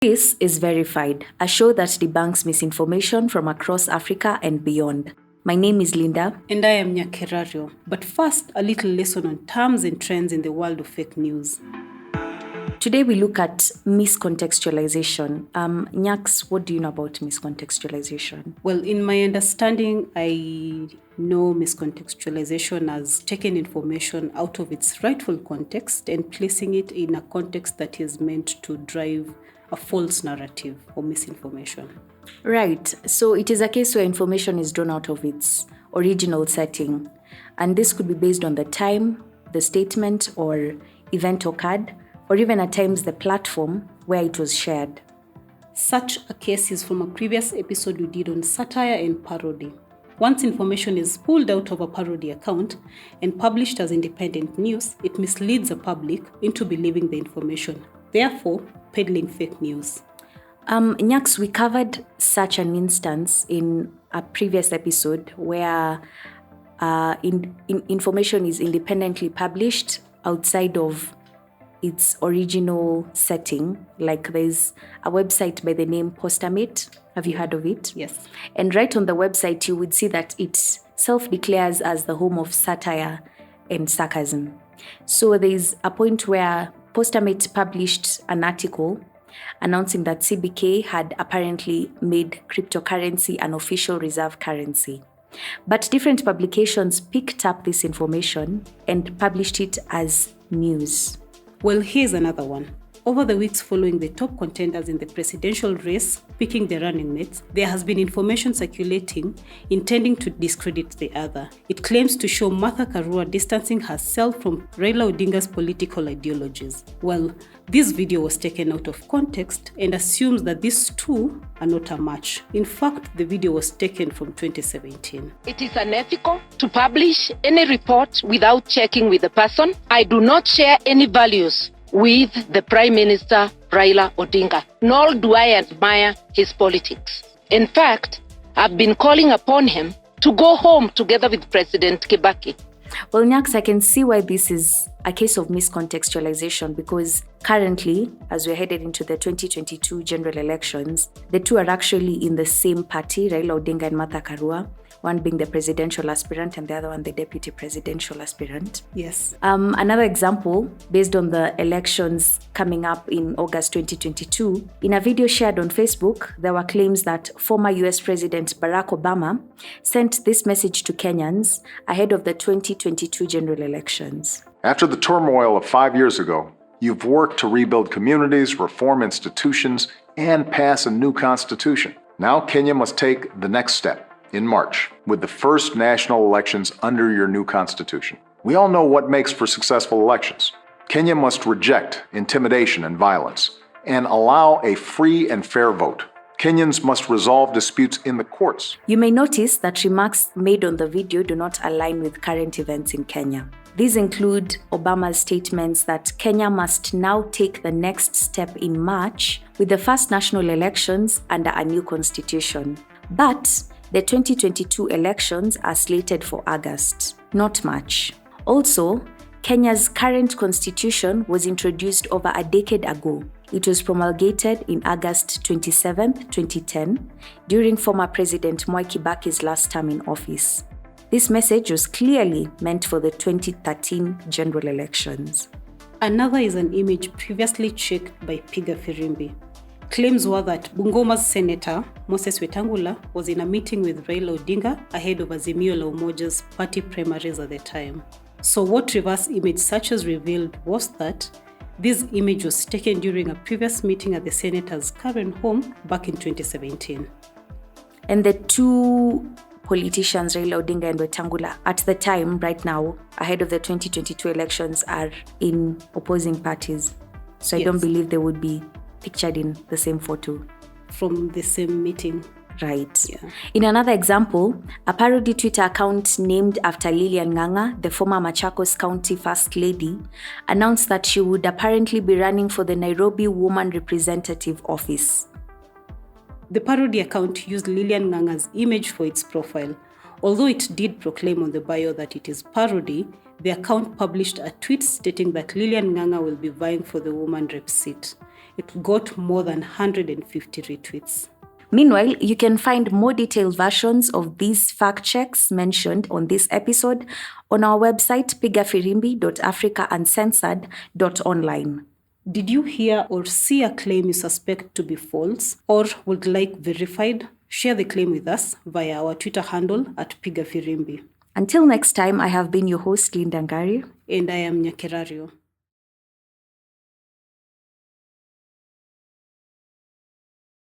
This is Verified, a show that debunks misinformation from across Africa and beyond. My name is Linda. And I am Nyakerario. But first, a little lesson on terms and trends in the world of fake news. Today we look at miscontextualization. Nyaks, what do you know about miscontextualization? Well, in my understanding, I know miscontextualization as taking information out of its rightful context and placing it in a context that is meant to drive a false narrative or misinformation. Right. So it is a case where information is drawn out of its original setting. And this could be based on the time, the statement or event occurred, or even at times the platform where it was shared. Such a case is from a previous episode we did on satire and parody. Once information is pulled out of a parody account and published as independent news, it misleads the public into believing the information, therefore peddling fake news. Nyaks, we covered such an instance in a previous episode where information is independently published outside of its original setting. Like there's a website by the name Postamate. Have you heard of it? Yes. And right on the website, you would see that it self-declares as the home of satire and sarcasm. So there's a point where Postamate published an article announcing that CBK had apparently made cryptocurrency an official reserve currency. But different publications picked up this information and published it as news. Well, here's another one. Over the weeks following the top contenders in the presidential race picking their running mates, there has been information circulating intending to discredit the other. It claims to show Martha Karua distancing herself from Raila Odinga's political ideologies. Well, this video was taken out of context and assumes that these two are not a match. In fact, the video was taken from 2017. It is unethical to publish any report without checking with the person. I do not share any values with the Prime Minister Raila Odinga, nor do I admire his politics. In fact, I've been calling upon him to go home together with President Kibaki. Well, Nyaks, I can see why this is a case of miscontextualization because currently, as we're headed into the 2022 general elections, the two are actually in the same party, Raila Odinga and Martha Karua, one being the presidential aspirant and the other one the deputy presidential aspirant. Yes. Another example, based on the elections coming up in August 2022, in a video shared on Facebook, there were claims that former US President Barack Obama sent this message to Kenyans ahead of the 2022 general elections. After the turmoil of 5 years ago, you've worked to rebuild communities, reform institutions, and pass a new constitution. Now Kenya must take the next step in March with the first national elections under your new constitution. We all know what makes for successful elections. Kenya must reject intimidation and violence and allow a free and fair vote. Kenyans must resolve disputes in the courts. You may notice that remarks made on the video do not align with current events in Kenya. These include Obama's statements that Kenya must now take the next step in March with the first national elections under a new constitution. But the 2022 elections are slated for August, not March. Also, Kenya's current constitution was introduced over a decade ago. It was promulgated in August 27, 2010, during former President Mwai Kibaki's last term in office. This message was clearly meant for the 2013 general elections. Another is an image previously checked by Piga Firimbi. Claims were that Bungoma's Senator Moses Wetangula was in a meeting with Raila Odinga ahead of Azimio la Umoja's party primaries at the time. So what reverse image searches revealed was that this image was taken during a previous meeting at the senator's current home back in 2017. And the two politicians, Raila Odinga and Wetangula, at the time, right now, ahead of the 2022 elections, are in opposing parties. So I don't believe they would be pictured in the same photo. From the same meeting. Right. Yeah. In another example, a parody Twitter account named after Lilian Nganga, the former Machakos County First Lady, announced that she would apparently be running for the Nairobi Woman Representative Office. The parody account used Lilian Nganga's image for its profile. Although it did proclaim on the bio that it is parody, the account published a tweet stating that Lilian Nganga will be vying for the woman rep seat. It got more than 150 retweets. Meanwhile, you can find more detailed versions of these fact checks mentioned on this episode on our website pigafirimbi.africauncensored.online. Did you hear or see a claim you suspect to be false or would like verified? Share the claim with us via our Twitter handle @pigafirimbi. Until next time, I have been your host, Linda and Nyakerario. And I am Nyakerario.